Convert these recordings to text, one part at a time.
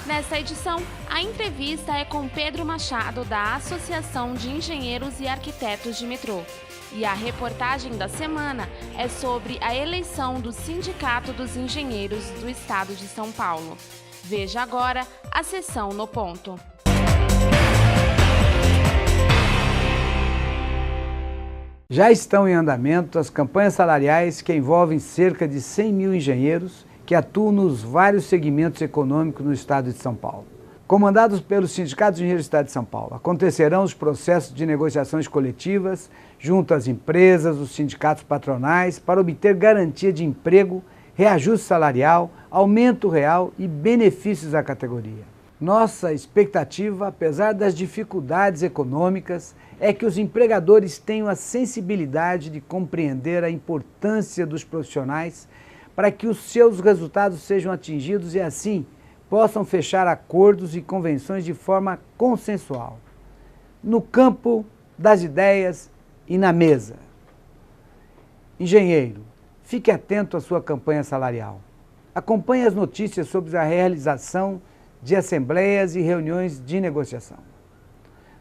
Nesta edição, a entrevista é com Pedro Machado, da Associação de Engenheiros e Arquitetos de Metrô. E a reportagem da semana é sobre a eleição do Sindicato dos Engenheiros do Estado de São Paulo. Veja agora a sessão no ponto. Já estão em andamento as campanhas salariais que envolvem cerca de 100 mil engenheiros que atuam nos vários segmentos econômicos no estado de São Paulo. Comandados pelos sindicatos de engenheiros do estado de São Paulo, acontecerão os processos de negociações coletivas junto às empresas, os sindicatos patronais, para obter garantia de emprego, reajuste salarial, aumento real e benefícios à categoria. Nossa expectativa, apesar das dificuldades econômicas, é que os empregadores tenham a sensibilidade de compreender a importância dos profissionais para que os seus resultados sejam atingidos e, assim, possam fechar acordos e convenções de forma consensual, no campo das ideias e na mesa. Engenheiro, fique atento à sua campanha salarial. Acompanhe as notícias sobre a realização de assembleias e reuniões de negociação.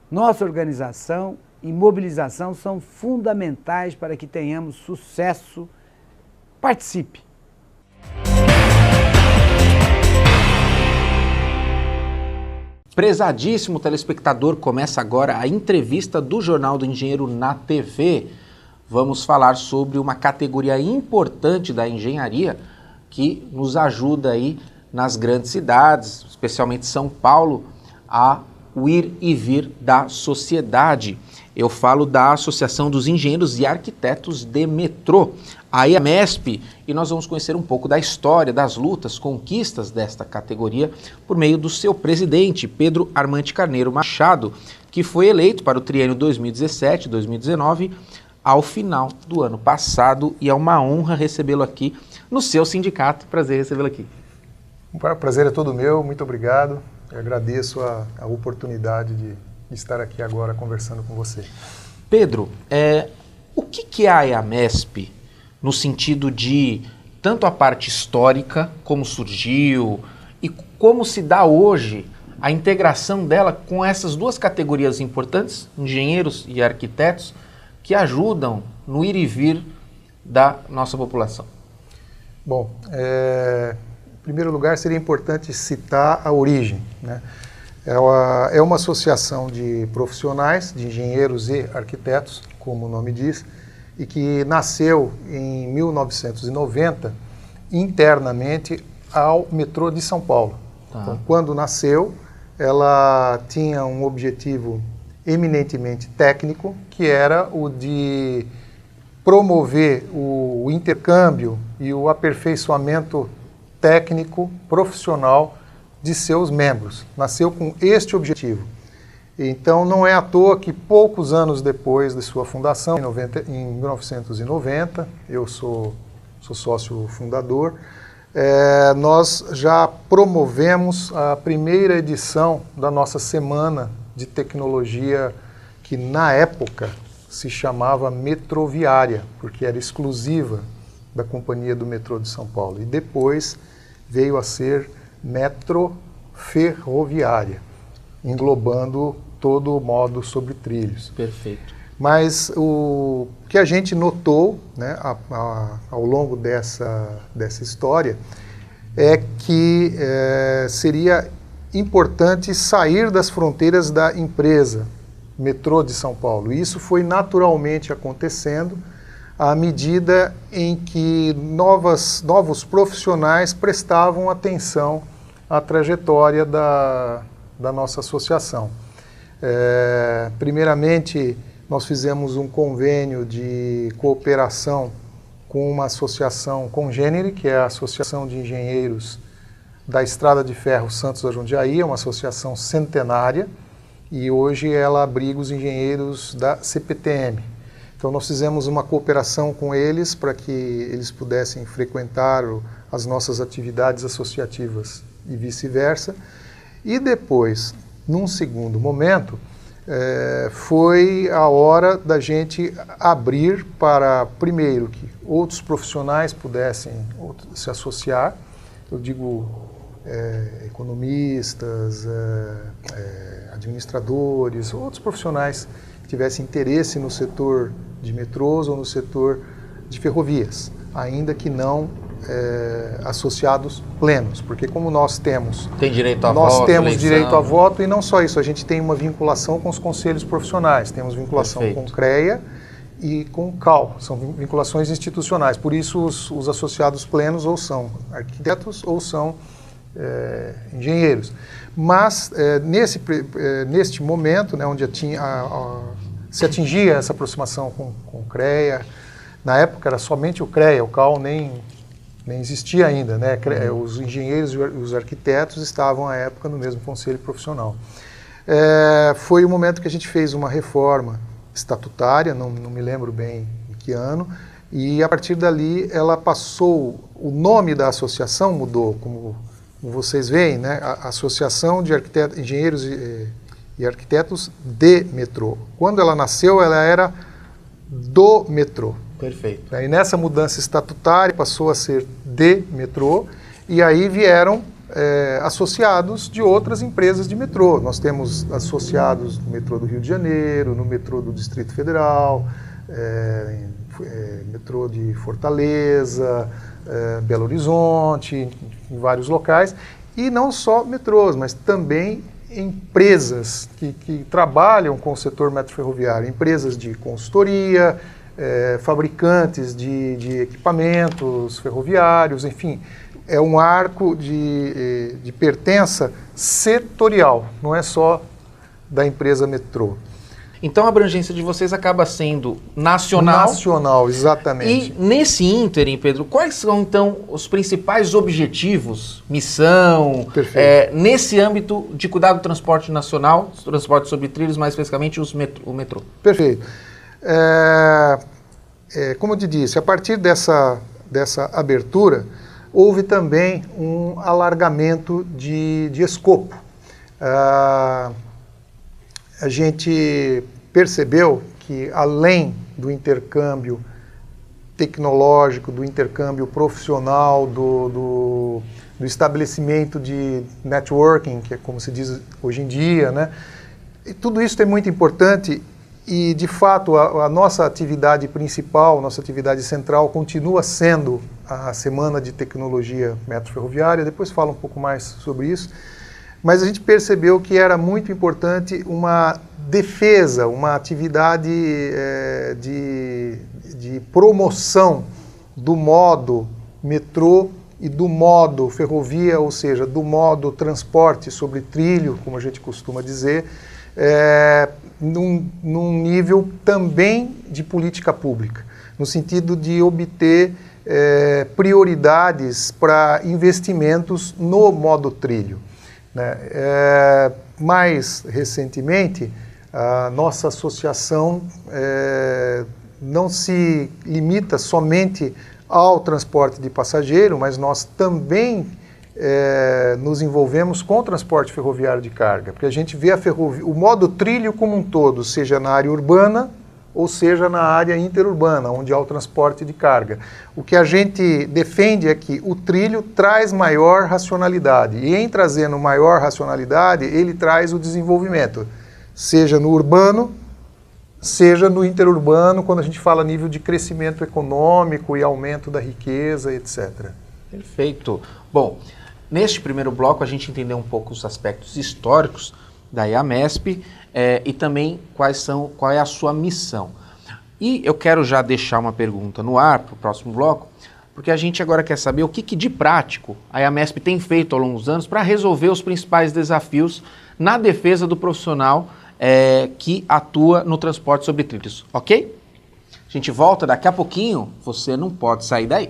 Nossa organização e mobilização são fundamentais para que tenhamos sucesso. Participe! Prezadíssimo telespectador, começa agora a entrevista do Jornal do Engenheiro na TV. Vamos falar sobre uma categoria importante da engenharia que nos ajuda aí nas grandes cidades, especialmente São Paulo, a o ir e vir da sociedade. Eu falo da Associação dos Engenheiros e Arquitetos de Metrô, a EAMESP, e nós vamos conhecer um pouco da história, das lutas, conquistas desta categoria por meio do seu presidente, Pedro Armante Carneiro Machado, que foi eleito para o triênio 2017-2019 ao final do ano passado, e é uma honra recebê-lo aqui no seu sindicato. Prazer recebê-lo aqui. O prazer é todo meu, muito obrigado. Eu agradeço a oportunidade de estar aqui agora conversando com você. Pedro, o que é a EAMESP no sentido de tanto a parte histórica, como surgiu, e como se dá hoje a integração dela com essas duas categorias importantes, engenheiros e arquitetos, que ajudam no ir e vir da nossa população? Bom, em primeiro lugar, seria importante citar a origem, né? É uma associação de profissionais, de engenheiros e arquitetos, como o nome diz, e que nasceu em 1990 internamente ao metrô de São Paulo. Então, quando nasceu, ela tinha um objetivo eminentemente técnico, que era o de promover o intercâmbio e o aperfeiçoamento técnico, profissional de seus membros. Nasceu com este objetivo. Então, não é à toa que poucos anos depois de sua fundação, em 1990, eu sou sócio fundador, nós já promovemos a primeira edição da nossa Semana de Tecnologia, que na época se chamava Metroviária, porque era exclusiva da Companhia do Metrô de São Paulo. E depois veio a ser Metroferroviária, englobando todo o modo sobre trilhos. Perfeito. Mas o que a gente notou, né, ao longo dessa história é que seria importante sair das fronteiras da empresa Metrô de São Paulo. E isso foi naturalmente acontecendo à medida em que novos profissionais prestavam atenção à trajetória da nossa associação. Primeiramente, nós fizemos um convênio de cooperação com uma associação congênere, que é a Associação de Engenheiros da Estrada de Ferro Santos da Jundiaí, é uma associação centenária, e hoje ela abriga os engenheiros da CPTM. Então nós fizemos uma cooperação com eles para que eles pudessem frequentar as nossas atividades associativas e vice-versa. E depois, num segundo momento, foi a hora da gente abrir para, primeiro, que outros profissionais pudessem se associar. Eu digo economistas, administradores, outros profissionais que tivessem interesse no setor de metrôs ou no setor de ferrovias, ainda que não associados plenos, porque como nós temos direito a nós voto, temos eleição. direito a voto, e não só isso, a gente tem uma vinculação com os conselhos profissionais, temos vinculação Perfeito. com o CREA e com o CAL, são vinculações institucionais, por isso os associados plenos ou são arquitetos ou são engenheiros. Mas neste momento, né, onde se atingia essa aproximação com o CREA, na época era somente o CREA, o CAL nem existia ainda, né? Os engenheiros e os arquitetos estavam à época no mesmo conselho profissional. Foi o momento que a gente fez uma reforma estatutária, não me lembro bem em que ano, e a partir dali ela passou, o nome da associação mudou, como vocês veem, né? A Associação de Engenheiros e Arquitetos de Metrô. Quando ela nasceu, ela era do metrô. Perfeito. E nessa mudança estatutária passou a ser de metrô, e aí vieram associados de outras empresas de metrô. Nós temos associados no metrô do Rio de Janeiro, no metrô do Distrito Federal, metrô de Fortaleza, Belo Horizonte, em vários locais, e não só metrôs, mas também empresas que trabalham com o setor metroferroviário, empresas de consultoria, fabricantes de equipamentos ferroviários, enfim, é um arco de pertença setorial, não é só da empresa metrô. Então a abrangência de vocês acaba sendo nacional. Nacional, exatamente. E nesse ínterim, Pedro, quais são então os principais objetivos, missão, nesse âmbito de cuidar do transporte nacional, transporte sobre trilhos, mais especificamente o metrô? Perfeito. Como eu te disse, a partir dessa abertura, houve também um alargamento de escopo. A gente percebeu que, além do intercâmbio tecnológico, do intercâmbio profissional, do estabelecimento de networking, que é como se diz hoje em dia, né? E tudo isso é muito importante e, de fato, a nossa atividade principal, nossa atividade central continua sendo a Semana de Tecnologia Metroferroviária. Depois falo um pouco mais sobre isso. Mas a gente percebeu que era muito importante uma defesa, uma atividade de promoção do modo metrô e do modo ferrovia, ou seja, do modo transporte sobre trilho, como a gente costuma dizer, num nível também de política pública, no sentido de obter prioridades para investimentos no modo trilho. Mais recentemente, a nossa associação não se limita somente ao transporte de passageiro, mas nós também nos envolvemos com o transporte ferroviário de carga, porque a gente vê o modo trilho como um todo, seja na área urbana ou seja na área interurbana, onde há o transporte de carga. O que a gente defende é que o trilho traz maior racionalidade, e em trazendo maior racionalidade, ele traz o desenvolvimento, seja no urbano, seja no interurbano, quando a gente fala nível de crescimento econômico e aumento da riqueza, etc. Perfeito. Bom, neste primeiro bloco a gente entendeu um pouco os aspectos históricos da IAMESP, e também qual é a sua missão. E eu quero já deixar uma pergunta no ar para o próximo bloco, porque a gente agora quer saber o que de prático a IAMESP tem feito ao longo dos anos para resolver os principais desafios na defesa do profissional que atua no transporte sobre trilhos, ok? A gente volta daqui a pouquinho, você não pode sair daí.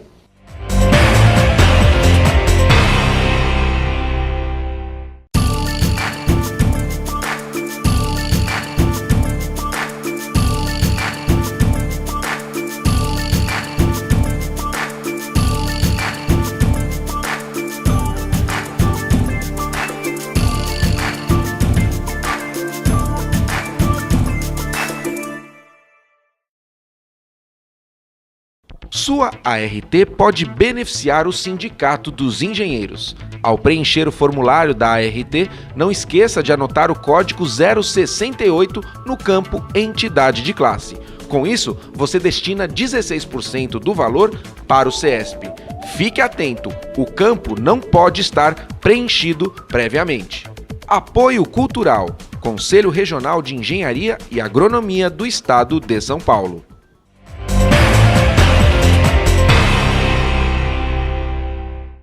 Sua ART pode beneficiar o Sindicato dos Engenheiros. Ao preencher o formulário da ART, não esqueça de anotar o código 068 no campo Entidade de Classe. Com isso, você destina 16% do valor para o CESP. Fique atento, o campo não pode estar preenchido previamente. Apoio Cultural, Conselho Regional de Engenharia e Agronomia do Estado de São Paulo.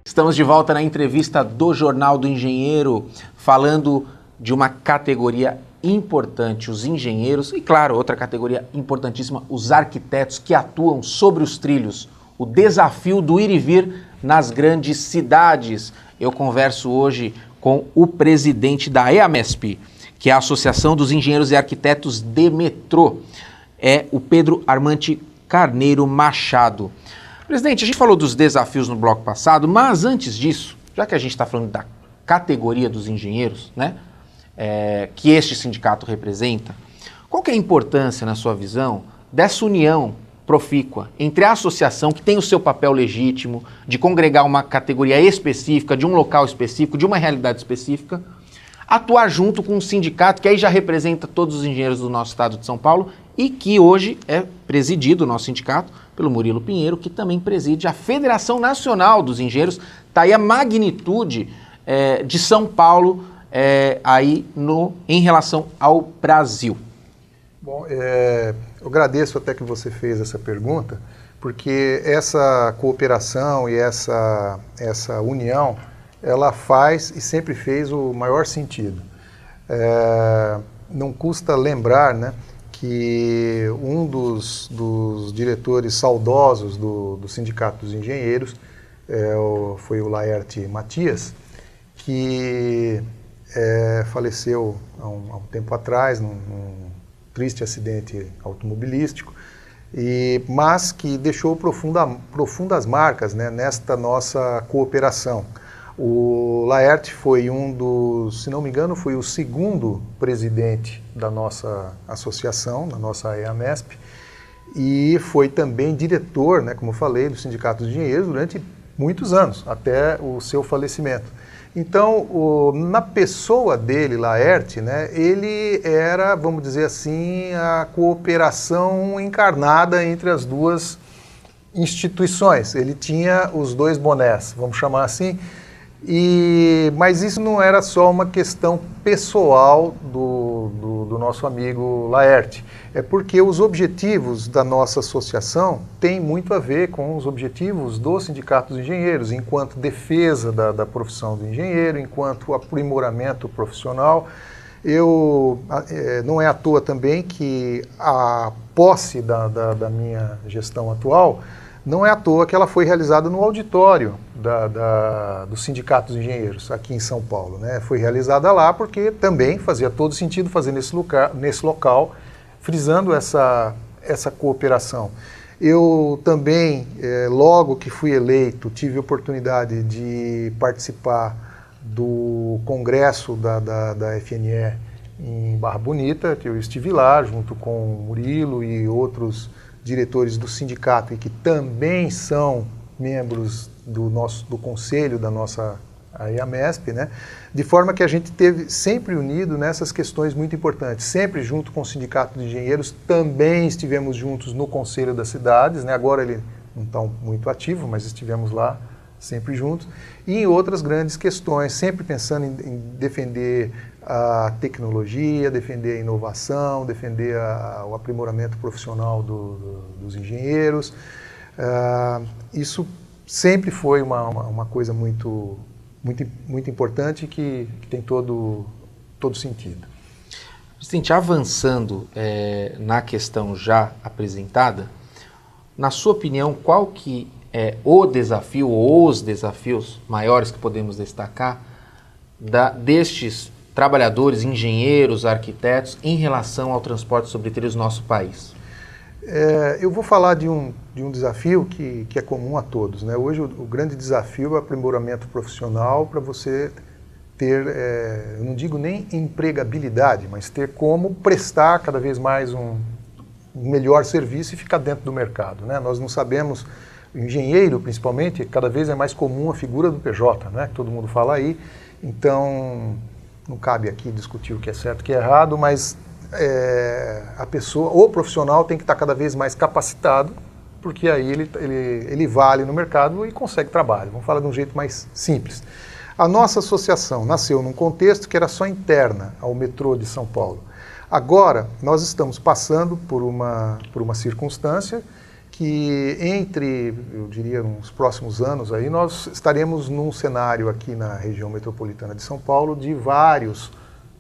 Estamos de volta na entrevista do Jornal do Engenheiro, falando de uma categoria importante, os engenheiros, e claro, outra categoria importantíssima, os arquitetos que atuam sobre os trilhos, o desafio do ir e vir nas grandes cidades. Eu converso hoje com o presidente da EAMESP, que é a Associação dos Engenheiros e Arquitetos de Metrô, é o Pedro Armante Carneiro Machado. Presidente, a gente falou dos desafios no bloco passado, mas antes disso, já que a gente está falando da categoria dos engenheiros, né, que este sindicato representa, qual que é a importância, na sua visão, dessa união profícua entre a associação, que tem o seu papel legítimo de congregar uma categoria específica, de um local específico, de uma realidade específica, atuar junto com um sindicato que aí já representa todos os engenheiros do nosso estado de São Paulo e que hoje é presidido, o nosso sindicato, pelo Murilo Pinheiro, que também preside a Federação Nacional dos Engenheiros. Está aí a magnitude de São Paulo em relação ao Brasil. Bom, eu agradeço até que você fez essa pergunta, porque essa cooperação e essa união, ela faz e sempre fez o maior sentido. Não custa lembrar, né, que um dos diretores saudosos do Sindicato dos Engenheiros foi o Laerte Matias, que faleceu há um tempo atrás num triste acidente automobilístico, mas que deixou profundas marcas, né, nesta nossa cooperação. O Laerte foi se não me engano, foi o segundo presidente da nossa associação, da nossa EAMESP, e foi também diretor, né, como eu falei, do Sindicato dos Engenheiros durante muitos anos, até o seu falecimento. Então, na pessoa dele, Laerte, né, ele era, vamos dizer assim, a cooperação encarnada entre as duas instituições. Ele tinha os dois bonés, vamos chamar assim, mas isso não era só uma questão pessoal do nosso amigo Laerte. É porque os objetivos da nossa associação têm muito a ver com os objetivos do Sindicato dos Engenheiros, enquanto defesa da profissão do engenheiro, enquanto aprimoramento profissional. Não é à toa também que a posse da minha gestão atual, não é à toa que ela foi realizada no auditório do Sindicato dos Engenheiros, aqui em São Paulo, né? Foi realizada lá porque também fazia todo sentido fazer nesse local, frisando essa cooperação. Eu também, logo que fui eleito, tive a oportunidade de participar do congresso da FNE em Barra Bonita, que eu estive lá junto com o Murilo e outros diretores do sindicato e que também são membros do conselho da nossa EAMESP, né? De forma que a gente esteve sempre unido nessas questões muito importantes, sempre junto com o Sindicato de Engenheiros, também estivemos juntos no Conselho das Cidades, né? Agora ele não está muito ativo, mas estivemos lá sempre juntos, e em outras grandes questões, sempre pensando em defender a tecnologia, defender a inovação, defender o aprimoramento profissional dos engenheiros. Isso sempre foi uma coisa muito importante que tem todo sentido. Presidente, avançando na questão já apresentada, na sua opinião, qual que é o desafio ou os desafios maiores que podemos destacar destes trabalhadores, engenheiros, arquitetos em relação ao transporte sobre trilhos no nosso país? Eu vou falar de um desafio que é comum a todos, né? Hoje o grande desafio é o aprimoramento profissional para você ter, eu não digo nem empregabilidade, mas ter como prestar cada vez mais um melhor serviço e ficar dentro do mercado, né? Nós não sabemos, o engenheiro principalmente, cada vez é mais comum a figura do PJ, né? Que todo mundo fala aí, então não cabe aqui discutir o que é certo e o que é errado, mas a pessoa, o profissional tem que estar cada vez mais capacitado, porque aí ele vale no mercado e consegue trabalho. Vamos falar de um jeito mais simples. A nossa associação nasceu num contexto que era só interna ao metrô de São Paulo. Agora, nós estamos passando por uma circunstância que eu diria, nos próximos anos, aí, nós estaremos num cenário aqui na região metropolitana de São Paulo de vários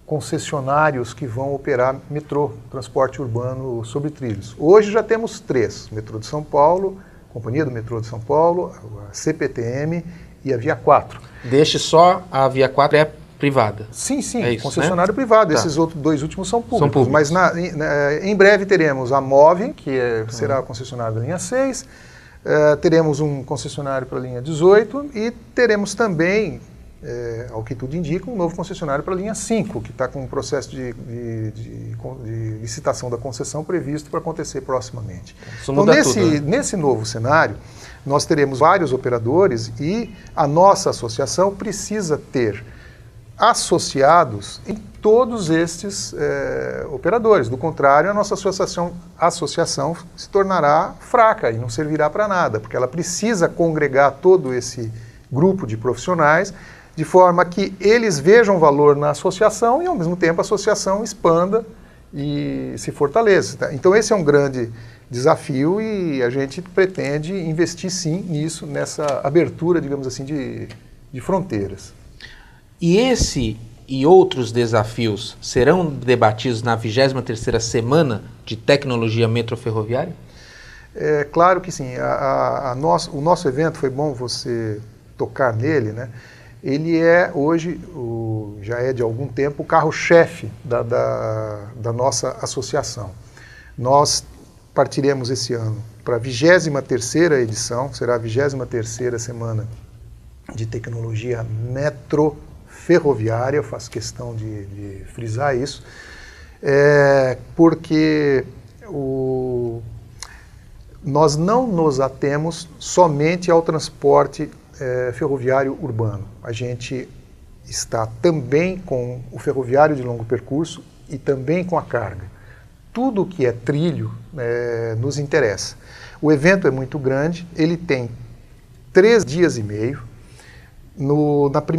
concessionários que vão operar metrô, transporte urbano sobre trilhos. Hoje já temos 3, Metrô de São Paulo, Companhia do Metrô de São Paulo, a CPTM e a Via 4. Deixe só, a Via 4 é privada. Sim, é isso, concessionário, né? Privado. Tá. Esses outros 2 últimos são públicos. Mas em breve teremos a MOVE, que será a concessionária da linha 6, teremos um concessionário para a linha 18 e teremos também, ao que tudo indica, um novo concessionário para a linha 5, que está com um processo de licitação da concessão previsto para acontecer proximamente. Isso muda então, tudo, né? Nesse novo cenário, nós teremos vários operadores e a nossa associação precisa ter associados em todos estes operadores. Do contrário, a nossa associação se tornará fraca e não servirá para nada, porque ela precisa congregar todo esse grupo de profissionais de forma que eles vejam valor na associação e, ao mesmo tempo, a associação expanda e se fortaleça. Tá? Então, esse é um grande desafio e a gente pretende investir, sim, nisso, nessa abertura, digamos assim, de fronteiras. E esse e outros desafios serão debatidos na 23ª Semana de Tecnologia Metroferroviária? Claro que sim. O nosso evento, foi bom você tocar nele, né? Ele é hoje, já é de algum tempo, o carro-chefe da nossa associação. Nós partiremos esse ano para a 23ª edição, será a 23ª Semana de Tecnologia Metroferroviária, eu faço questão de frisar isso, porque nós não nos atemos somente ao transporte ferroviário urbano. A gente está também com o ferroviário de longo percurso e também com a carga. Tudo que é trilho nos interessa. O evento é muito grande, ele tem 3 dias e meio.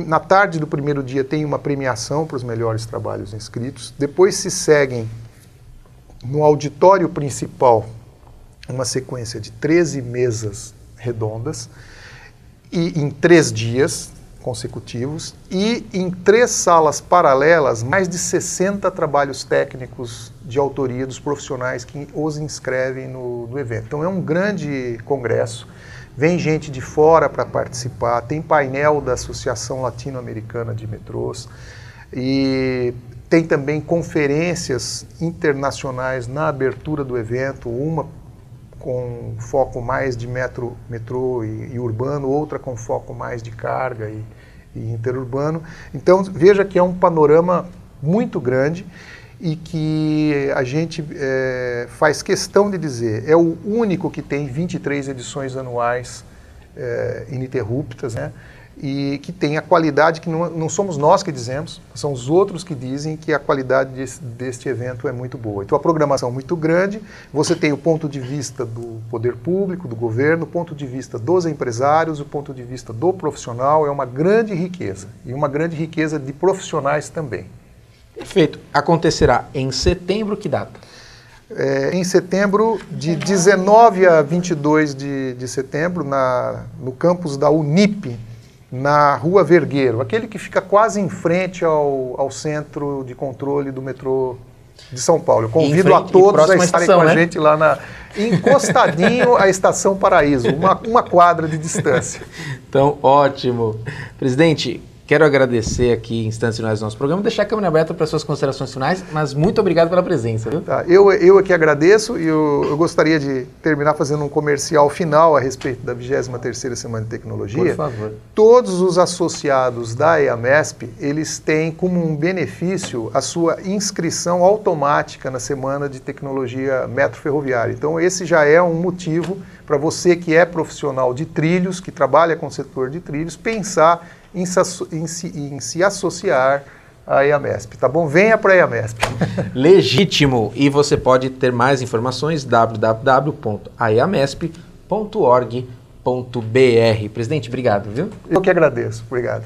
Na tarde do primeiro dia tem uma premiação para os melhores trabalhos inscritos. Depois se seguem no auditório principal uma sequência de 13 mesas redondas, e em 3 dias consecutivos, e em 3 salas paralelas, mais de 60 trabalhos técnicos de autoria dos profissionais que os inscrevem no evento. Então é um grande congresso, vem gente de fora para participar, tem painel da Associação Latino-Americana de Metrôs, e tem também conferências internacionais na abertura do evento, uma com foco mais de metrô e urbano, outra com foco mais de carga e interurbano. Então, veja que é um panorama muito grande e que a gente faz questão de dizer, é o único que tem 23 edições anuais ininterruptas, né? E que tem a qualidade que não somos nós que dizemos, são os outros que dizem que a qualidade deste evento é muito boa. Então a programação é muito grande, você tem o ponto de vista do poder público, do governo, o ponto de vista dos empresários, o ponto de vista do profissional, é uma grande riqueza, e uma grande riqueza de profissionais também. Perfeito. Acontecerá em setembro, que data? Em setembro, de 19 a 22 de setembro, no campus da Unip, na Rua Vergueiro, aquele que fica quase em frente ao centro de controle do metrô de São Paulo. Eu convido a todos a estarem com a gente lá encostadinho à Estação Paraíso, uma quadra de distância. Então, ótimo. Presidente, Quero agradecer aqui em instantes finais do nosso programa, deixar a câmera aberta para suas considerações finais, mas muito obrigado pela presença, viu? Tá, eu aqui agradeço e eu gostaria de terminar fazendo um comercial final a respeito da 23ª Semana de Tecnologia. Por favor. Todos os associados da EAMESP, eles têm como um benefício a sua inscrição automática na Semana de Tecnologia Metroferroviária. Então esse já é um motivo para você que é profissional de trilhos, que trabalha com o setor de trilhos, pensar em se associar à EAMESP, tá bom? Venha para a EAMESP. Legítimo! E você pode ter mais informações www.aeamesp.org.br. Presidente, obrigado, viu? Eu que agradeço, obrigado.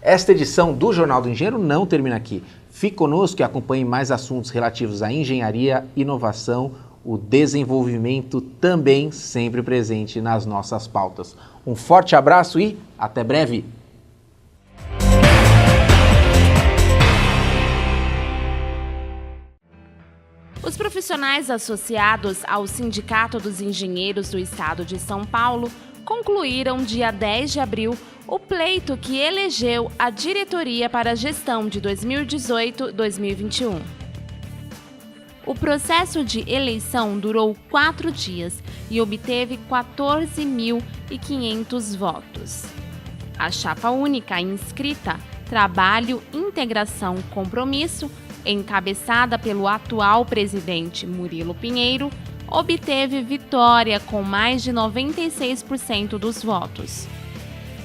Esta edição do Jornal do Engenheiro não termina aqui. Fique conosco e acompanhe mais assuntos relativos à engenharia, inovação, o desenvolvimento também sempre presente nas nossas pautas. Um forte abraço e até breve! Os profissionais associados ao Sindicato dos Engenheiros do Estado de São Paulo concluíram dia 10 de abril o pleito que elegeu a diretoria para a gestão de 2018-2021. O processo de eleição durou 4 dias e obteve 14.500 votos. A chapa única inscrita Trabalho, Integração, Compromisso, encabeçada pelo atual presidente Murilo Pinheiro, obteve vitória com mais de 96% dos votos.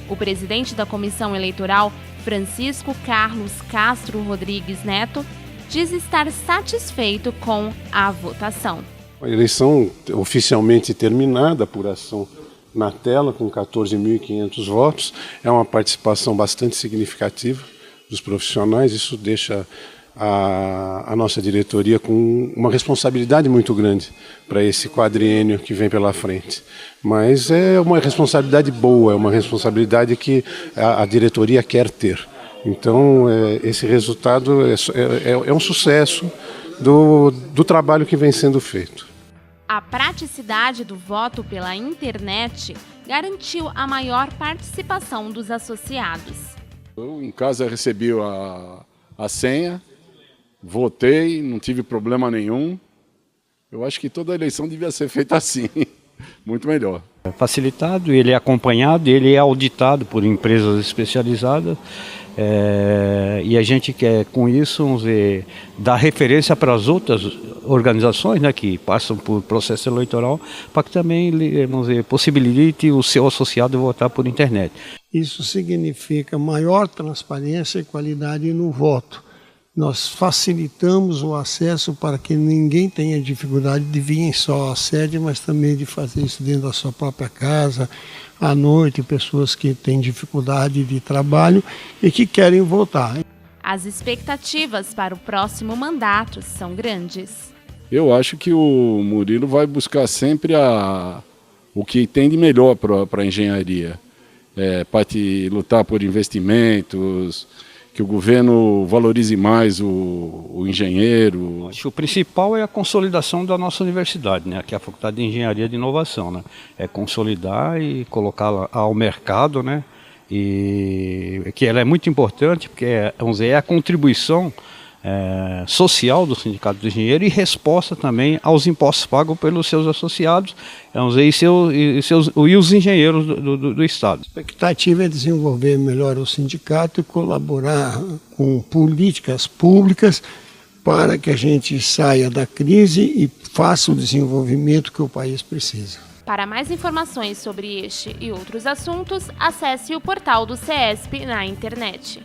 O presidente da comissão eleitoral, Francisco Carlos Castro Rodrigues Neto, diz estar satisfeito com a votação. A eleição oficialmente terminada, apuração na tela com 14.500 votos, é uma participação bastante significativa dos profissionais, isso deixa a nossa diretoria com uma responsabilidade muito grande para esse quadriênio que vem pela frente. Mas é uma responsabilidade boa, é uma responsabilidade que a diretoria quer ter. Então, esse resultado é um sucesso do trabalho que vem sendo feito. A praticidade do voto pela internet garantiu a maior participação dos associados. Eu, em casa, recebi a senha, votei, não tive problema nenhum. Eu acho que toda eleição devia ser feita assim, muito melhor. É facilitado, ele é acompanhado, ele é auditado por empresas especializadas e a gente quer, com isso, vamos dizer, dar referência para as outras organizações, né, que passam por processo eleitoral, para que também, vamos dizer, possibilite o seu associado votar por internet. Isso significa maior transparência e qualidade no voto. Nós facilitamos o acesso para que ninguém tenha dificuldade de vir só à sede, mas também de fazer isso dentro da sua própria casa, à noite, pessoas que têm dificuldade de trabalho e que querem votar. As expectativas para o próximo mandato são grandes. Eu acho que o Murilo vai buscar sempre o que tem de melhor para a engenharia, para lutar por investimentos, que o governo valorize mais o engenheiro. Acho que o principal é a consolidação da nossa universidade, né? Que é a Faculdade de Engenharia de Inovação, né? É consolidar e colocá-la ao mercado, né? E que ela é muito importante porque vamos dizer, é a contribuição social do Sindicato dos Engenheiros e resposta também aos impostos pagos pelos seus associados, vamos dizer, e os engenheiros do Estado. A expectativa é desenvolver melhor o sindicato e colaborar com políticas públicas para que a gente saia da crise e faça o desenvolvimento que o país precisa. Para mais informações sobre este e outros assuntos, acesse o portal do CESP na internet.